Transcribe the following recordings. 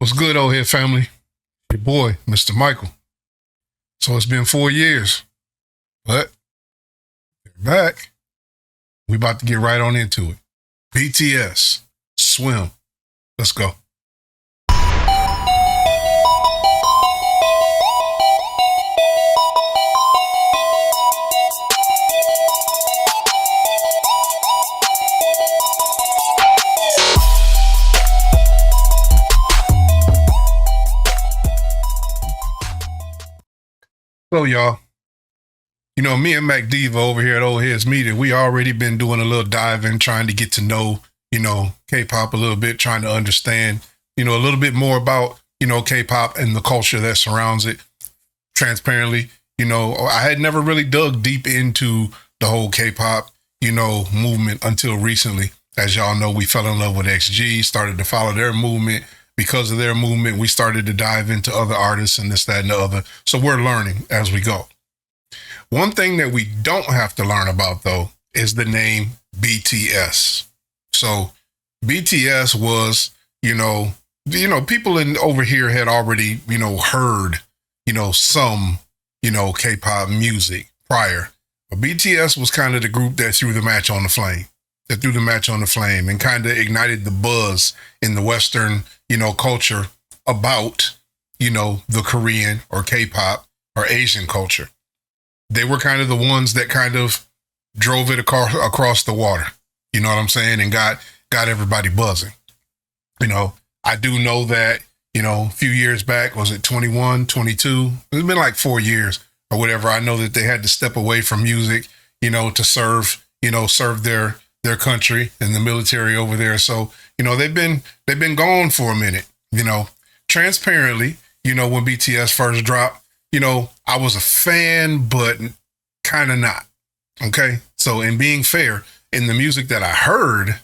What's good, old head family? Your boy, Mr. Michael. So it's been 4 years, but we're back. We about to get right on into it. BTS, Swim. Let's go. So, y'all, me and Mac Diva over here at Old Heads Media, we already been doing a little dive in, trying to get to know, K-pop a little bit, trying to understand, a little bit more about, K-pop and the culture that surrounds it. Transparently, I had never really dug deep into the whole K-pop, movement until recently. As y'all know, we fell in love with XG, started to follow their movement. Because of their movement, we started to dive into other artists and this, that, and the other. So we're learning as we go. One thing that we don't have to learn about, though, is the name BTS. So BTS was, people over here had already, heard, some, K-pop music prior. But BTS was kind of the group that threw the match on the flame. And kind of ignited the buzz in the Western, culture about, the Korean or K-pop or Asian culture. They were kind of the ones that kind of drove it across the water. You know what I'm saying? And got everybody buzzing. I do know that, a few years back, was it 21, 22? It's been like 4 years or whatever. I know that they had to step away from music, to serve their country and the military over there. So, they've been gone for a minute, transparently, when BTS first dropped, I was a fan, but kind of not. Okay. So in being fair, in the music that I heard,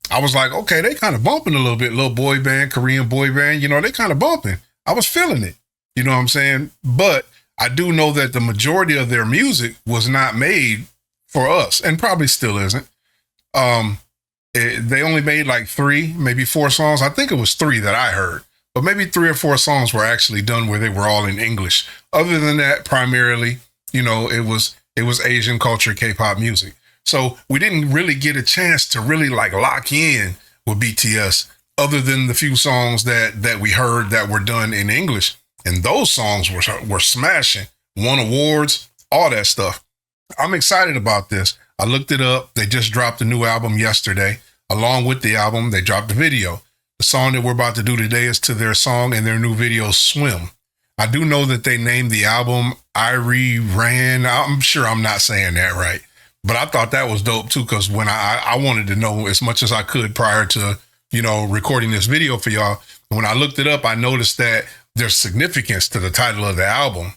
I was like, okay, they kind of bumping a little bit, little boy band, Korean boy band, they kind of bumping. I was feeling it. You know what I'm saying? But I do know that the majority of their music was not made for us and probably still isn't. They only made like 3, maybe 4 songs. I think it was 3 that I heard, but maybe 3 or 4 songs were actually done where they were all in English. Other than that, primarily, it was Asian culture, K-pop music. So we didn't really get a chance to really like lock in with BTS other than the few songs that we heard that were done in English. And those songs were smashing, won awards, all that stuff. I'm excited about this. I looked it up. They just dropped a new album yesterday. Along with the album, they dropped a video. The song that we're about to do today is to their song and their new video, Swim. I do know that they named the album Ran. I'm sure I'm not saying that right, but I thought that was dope too, because when I wanted to know as much as I could prior to, recording this video for y'all. When I looked it up, I noticed that there's significance to the title of the album.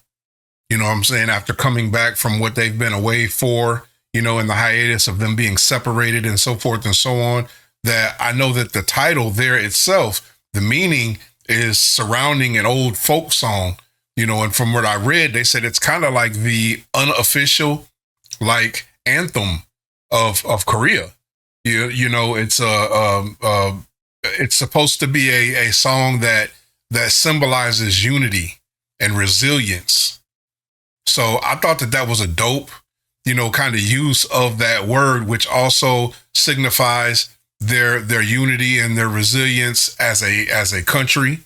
You know what I'm saying? After coming back from what they've been away for, in the hiatus of them being separated and so forth and so on, that I know that the title there itself, the meaning is surrounding an old folk song, and from what I read, they said it's kind of like the unofficial, like, anthem of Korea. It's it's supposed to be a song that symbolizes unity and resilience. So I thought that was a dope, kind of use of that word, which also signifies their unity and their resilience as a country,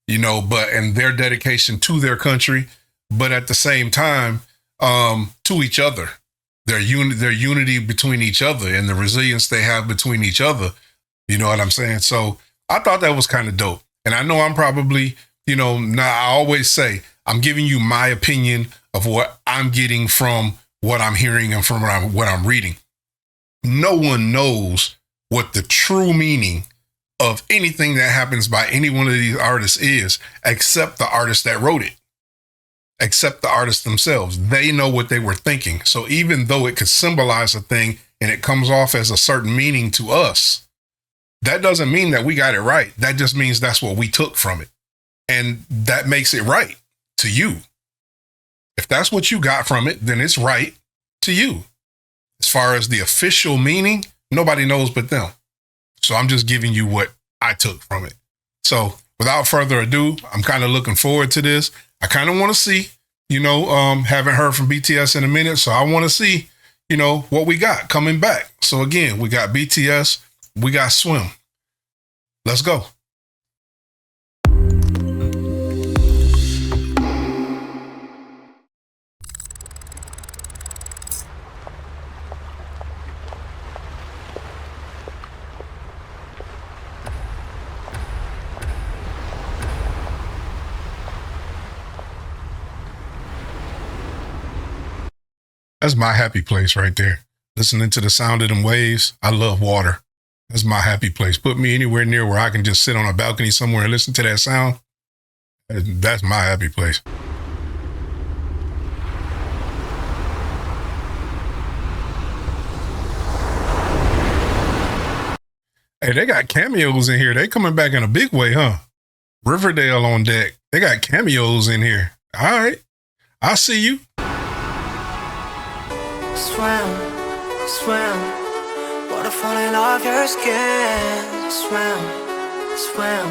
and their dedication to their country, but at the same time, to each other, their unity between each other and the resilience they have between each other. You know what I'm saying? So I thought that was kind of dope. And I know I'm probably, I always say I'm giving you my opinion of what I'm getting from what I'm hearing and from what I'm reading. No one knows what the true meaning of anything that happens by any one of these artists is, except the artist that wrote it, except the artists themselves. They know what they were thinking. So even though it could symbolize a thing and it comes off as a certain meaning to us, that doesn't mean that we got it right. That just means that's what we took from it. And that makes it right to you. If that's what you got from it, then it's right to you. As far as the official meaning, nobody knows but them. So I'm just giving you what I took from it. So without further ado, I'm kind of looking forward to this. I kind of want to see, haven't heard from BTS in a minute, so I want to see, what we got coming back. So again, we got BTS, we got Swim. Let's go. That's my happy place right there. Listening to the sound of them waves. I love water. That's my happy place. Put me anywhere near where I can just sit on a balcony somewhere and listen to that sound. That's my happy place. Hey, they got cameos in here. They coming back in a big way, huh? Riverdale on deck. They got cameos in here. All right. I see you. Swim, swim, water falling off your skin. Swim, swim,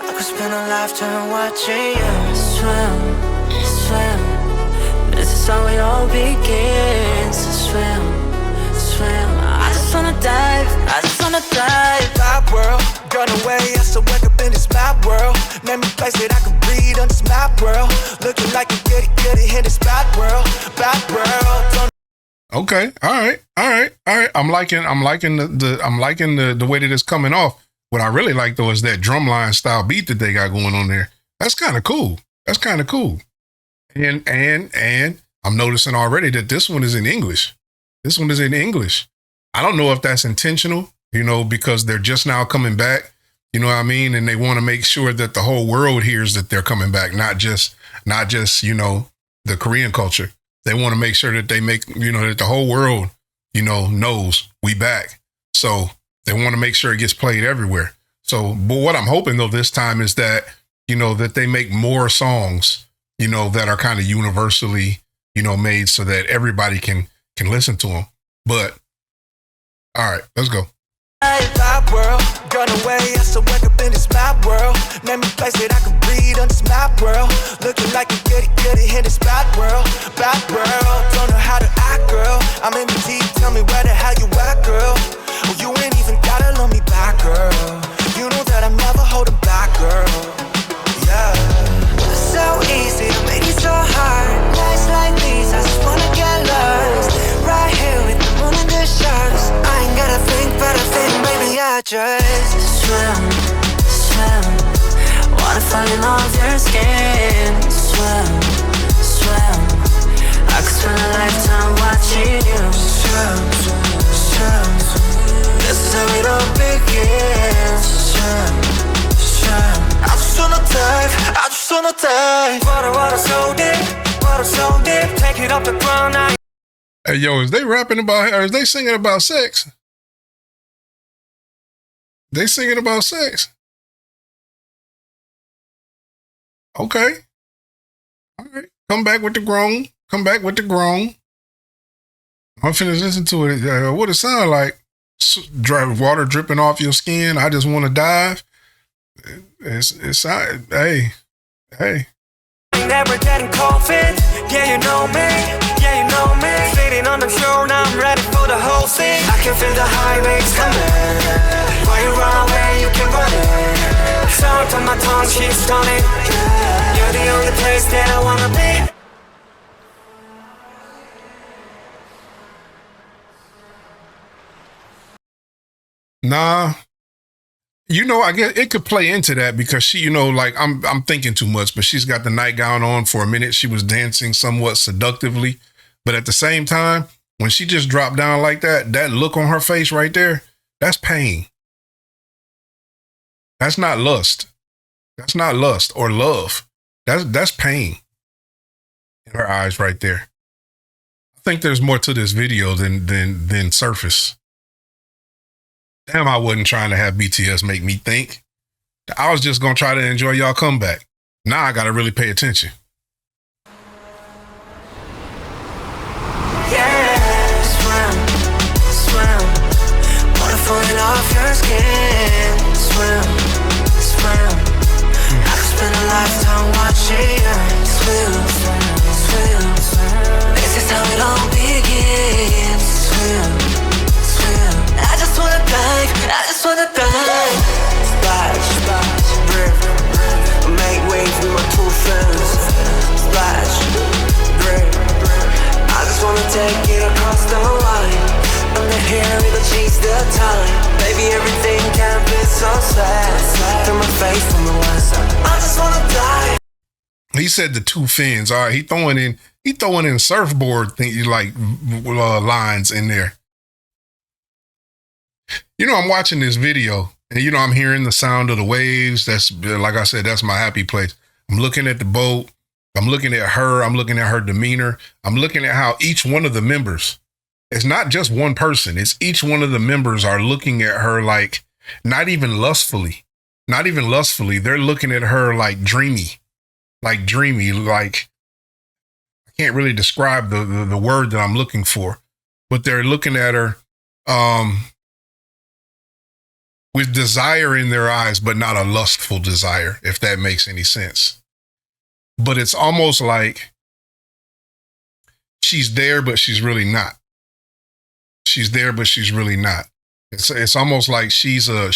I could spend a lifetime watching you. Swim, swim, this is how it all begins. Swim, swim, I just wanna dive, I just wanna dive. My world, gone away, I still wake up in this map world. Name me place that I can breathe on this map world. Looking like a goody in this bad world, bad world. Okay. All right. I'm liking the way that it's coming off. What I really like though is that drumline style beat that they got going on there. That's kind of cool. And I'm noticing already that this one is in English. I don't know if that's intentional, because they're just now coming back. You know what I mean? And they want to make sure that the whole world hears that they're coming back, not just the Korean culture. They want to make sure that they make, that the whole world, knows we back. So they want to make sure it gets played everywhere. So, but what I'm hoping though this time is that, that they make more songs, that are kind of universally, made so that everybody can listen to them. But all right, let's go. Map world, gone away, I still wake up in this map world. Name me place that I can breathe on this map world. Looking like a goody in this bad world, bad world. Don't know how to act, girl. I'm in the deep, tell me where the hell you at, girl. Well, you ain't even gotta love me back, girl. You know that I'm never holding back, girl. Yeah. It's so easy to make it so hard. Nights like these, I just wanna get lost. Right here with the moon and the stars. I ain't gotta think, but I think maybe I just swim, swim, water falling off your skin. Swim, swim, I could spend a lifetime watching you. swim, swim. This is how it all begins. Swim, swim. I just wanna dive. Water so deep, take it up the ground now. Hey, yo, is they rapping about, or is they singing about sex? They singing about sex. Okay. All right. Come back with the groan. I'm finna listen to it. What it sound like? Water dripping off your skin. I just want to dive. It's hey. Never getting cold feet. Yeah, you know me. Sitting on the shore, now I'm ready for the whole scene. I can feel the high waves coming. While you run away, you can run it. Sound on my tongue, she's stunning. You're the only place that I wanna be. Nah. I guess it could play into that because she, like I'm thinking too much, but she's got the nightgown on for a minute. She was dancing somewhat seductively, but at the same time, when she just dropped down like that look on her face right there, that's pain. That's not lust. That's not lust or love. That's pain in her eyes right there. I think there's more to this video than surface. Damn, I wasn't trying to have BTS make me think. I was just going to try to enjoy y'all comeback. Now I got to really pay attention. Yeah, swim, water falling off your skin. Swim, faith from the west. I just wanna die. He said the two fins. All right, he throwing in surfboard thing, like lines in there. You know, I'm watching this video and, you know, I'm hearing the sound of the waves. That's, like I said, that's my happy place. I'm looking at the boat. I'm looking at her. I'm looking at her demeanor. I'm looking at how each one of the members, it's not just one person. It's each one of the members are looking at her like, not even lustfully. They're looking at her like dreamy. Like I can't really describe the word that I'm looking for, but they're looking at her with desire in their eyes, but not a lustful desire, if that makes any sense. But it's almost like she's there, but she's really not. She's there, but she's really not. It's almost like she's a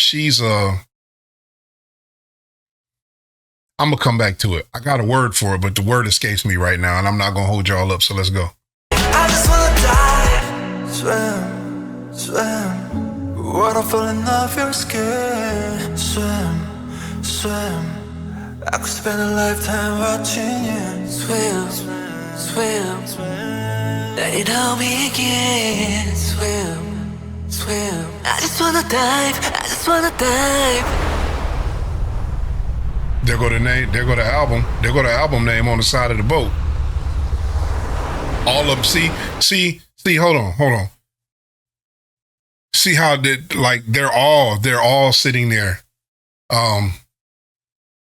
I'm going to come back to it. I got a word for it, but the word escapes me right now, and I'm not going to hold y'all up, so let's go. I just wanna die. Swim, swim. Water falling off your skin. Swim, swim. I could spend a lifetime watching you. Swim, swim, swim. Let it all begin. Swim, swim. I just wanna dive. I just wanna dive. There go the name. There go the album. There go the album name on the side of the boat. All of them. See. Hold on. See how they're all sitting there.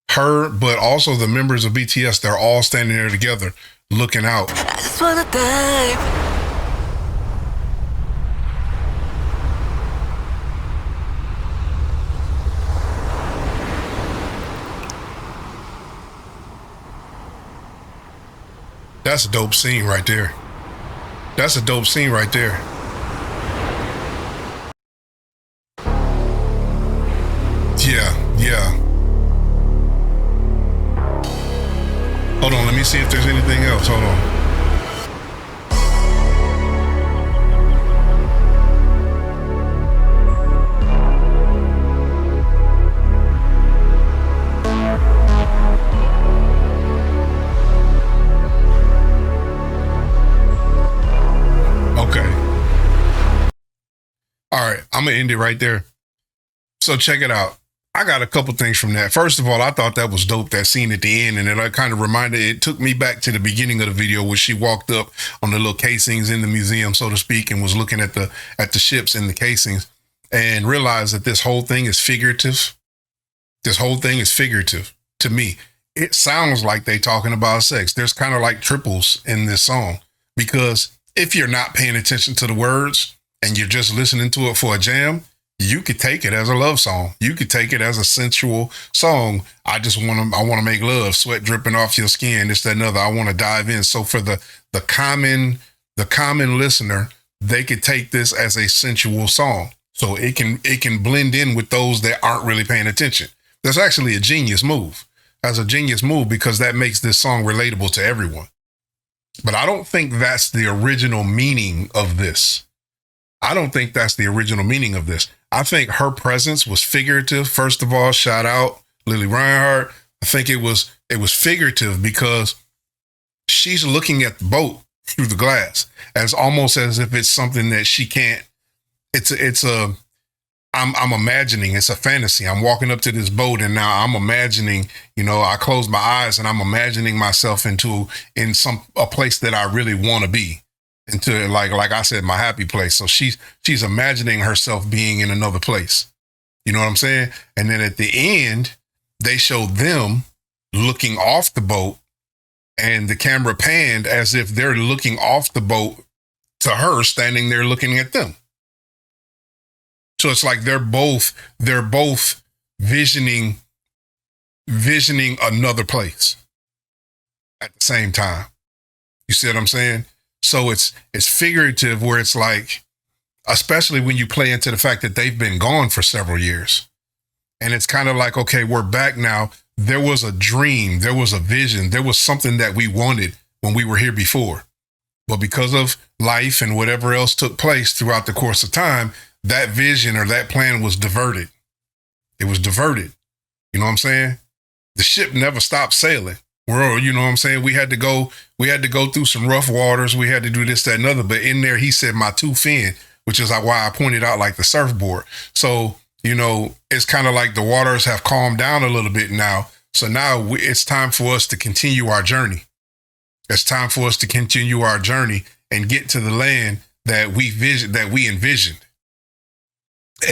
Her, but also the members of BTS. They're all standing there together, looking out. I just wanna dive. That's a dope scene right there. Yeah. Hold on, let me see if there's anything else. Hold on. All right, I'm going to end it right there. So check it out. I got a couple things from that. First of all, I thought that was dope, that scene at the end. And it kind of it took me back to the beginning of the video where she walked up on the little casings in the museum, so to speak, and was looking at the ships in the casings and realized that this whole thing is figurative. This whole thing is figurative to me. It sounds like they talking about sex. There's kind of like triples in this song, because if you're not paying attention to the words, and you're just listening to it for a jam, you could take it as a love song. You could take it as a sensual song. I want to make love, sweat dripping off your skin, this, that, and other. I want to dive in. So for the common listener, they could take this as a sensual song. So it can blend in with those that aren't really paying attention. That's actually a genius move. That's a genius move, because that makes this song relatable to everyone. But I don't think that's the original meaning of this. I think her presence was figurative. First of all, shout out Lily Reinhart. I think it was figurative because she's looking at the boat through the glass as almost as if it's something that she can't. I'm imagining, it's a fantasy. I'm walking up to this boat and now I'm imagining, I close my eyes and I'm imagining myself in a place that I really want to be. Into like I said, my happy place. So she's imagining herself being in another place. You know what I'm saying? And then at the end, they showed them looking off the boat, and the camera panned as if they're looking off the boat to her standing there looking at them. So it's like they're both visioning another place at the same time. You see what I'm saying? So it's figurative, where it's like, especially when you play into the fact that they've been gone for several years. And it's kind of like, okay, we're back now. There was a dream, there was a vision, there was something that we wanted when we were here before. But because of life and whatever else took place throughout the course of time, that vision or that plan was diverted. It was diverted. You know what I'm saying? The ship never stopped sailing. You know what I'm saying? We had to go through some rough waters. We had to do this, that, and other. But in there, he said my two fin, which is why I pointed out like the surfboard. So, you know, it's kind of like the waters have calmed down a little bit now. So now it's time for us to continue our journey. It's time for us to continue our journey and get to the land that we envisioned.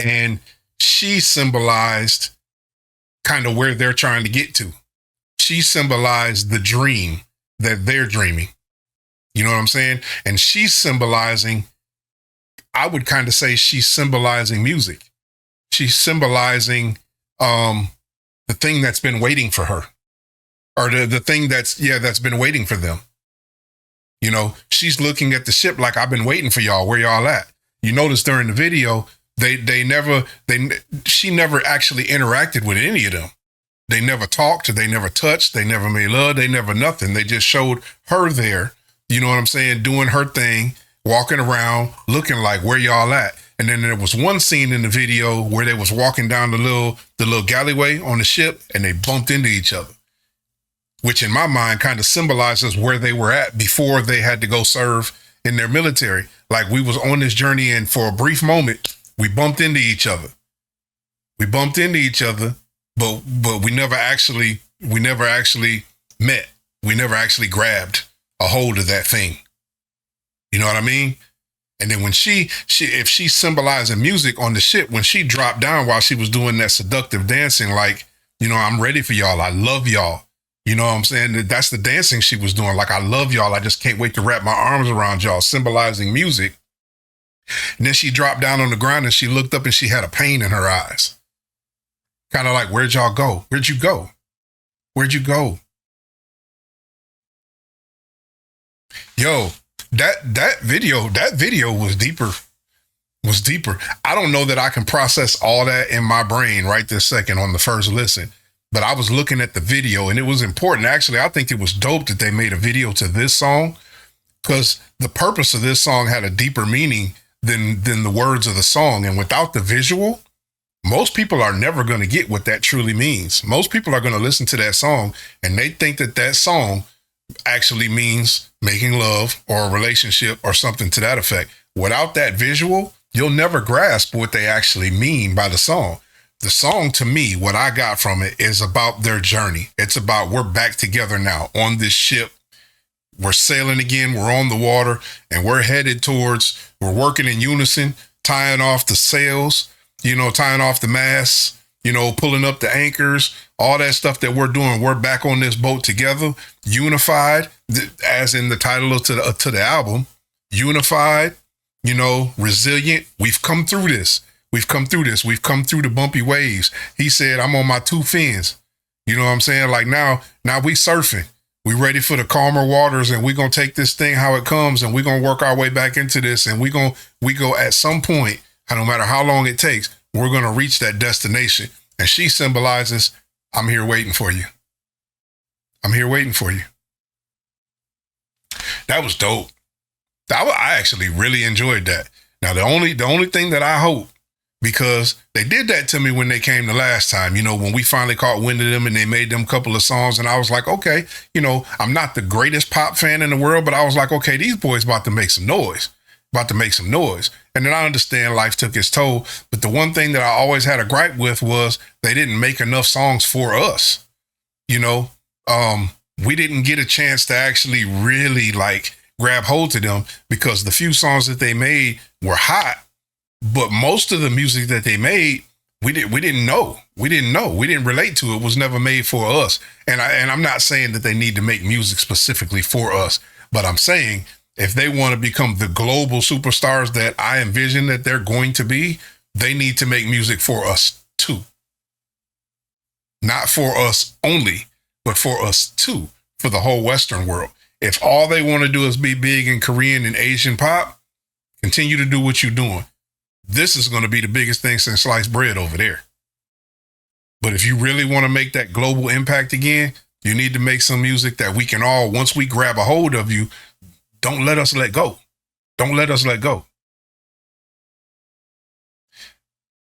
And she symbolized kind of where they're trying to get to. She symbolized the dream that they're dreaming. You know what I'm saying? And she's symbolizing, I would kind of say she's symbolizing music. She's symbolizing the thing that's been waiting for her, or the thing that's been waiting for them. You know, she's looking at the ship like, I've been waiting for y'all. Where y'all at? You notice during the video, she never actually interacted with any of them. They never talked, they never touched, they never made love, they never nothing. They just showed her there, you know what I'm saying, doing her thing, walking around, looking like, where y'all at? And then there was one scene in the video where they was walking down the little galleyway on the ship, and they bumped into each other, which in my mind kind of symbolizes where they were at before they had to go serve in their military. Like, we was on this journey, and for a brief moment, we bumped into each other. But we never actually met. We never actually grabbed a hold of that thing. You know what I mean? And then when if she's symbolizing music on the ship, when she dropped down while she was doing that seductive dancing, like, you know, I'm ready for y'all. I love y'all. You know what I'm saying? That's the dancing she was doing. Like, I love y'all. I just can't wait to wrap my arms around y'all, symbolizing music. And then she dropped down on the ground and she looked up and she had a pain in her eyes. Kind of like, where'd y'all go? Where'd you go? Where'd you go? Yo, that video was deeper. I don't know that I can process all that in my brain right this second on the first listen, but I was looking at the video and it was important. Actually, I think it was dope that they made a video to this song, because the purpose of this song had a deeper meaning than the words of the song. And without the visual, most people are never going to get what that truly means. Most people are going to listen to that song and they think that song actually means making love or a relationship or something to that effect. Without that visual, you'll never grasp what they actually mean by the song. The song, to me, what I got from it is about their journey. It's about, we're back together now on this ship. We're sailing again. We're on the water and we're working in unison, tying off the sails, you know, tying off the masts, you know, pulling up the anchors, all that stuff that we're doing. We're back on this boat together, unified, as in the title to the album, unified, you know, resilient. We've come through this. We've come through the bumpy waves. He said, I'm on my two fins. You know what I'm saying? Like, now we surfing. We ready for the calmer waters, and we're going to take this thing how it comes, and we're going to work our way back into this. And we go at some point, no matter how long it takes, we're going to reach that destination. And she symbolizes, I'm here waiting for you. I'm here waiting for you. That was dope. I actually really enjoyed that. Now, the only thing that I hope, because they did that to me when they came the last time, you know, when we finally caught wind of them and they made them couple of songs, and I was like, okay, you know, I'm not the greatest pop fan in the world, but I was like, okay, these boys about to make some noise. And then I understand life took its toll, but the one thing that I always had a gripe with was they didn't make enough songs for us. You know, we didn't get a chance to actually really like grab hold to them, because the few songs that they made were hot, but most of the music that they made, we didn't know. We didn't relate to it. It was never made for us. And I'm not saying that they need to make music specifically for us, but I'm saying if they want to become the global superstars that I envision that they're going to be, they need to make music for us too. Not for us only, but for us too, for the whole Western world. If all they want to do is be big in Korean and Asian pop, continue to do what you're doing. This is going to be the biggest thing since sliced bread over there. But if you really want to make that global impact again, you need to make some music that we can all, once we grab a hold of you, don't let us let go. Don't let us let go.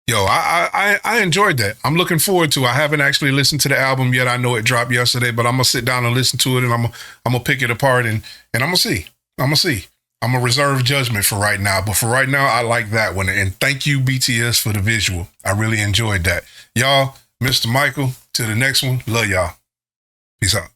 Yo, I enjoyed that. I'm looking forward to. I haven't actually listened to the album yet. I know it dropped yesterday, but I'm gonna sit down and listen to it, and I'm gonna pick it apart, and I'm gonna see. I'm gonna see. I'm gonna reserve judgment for right now, but for right now, I like that one. And thank you, BTS, for the visual. I really enjoyed that. Y'all, Mr. Michael, to the next one. Love y'all. Peace out.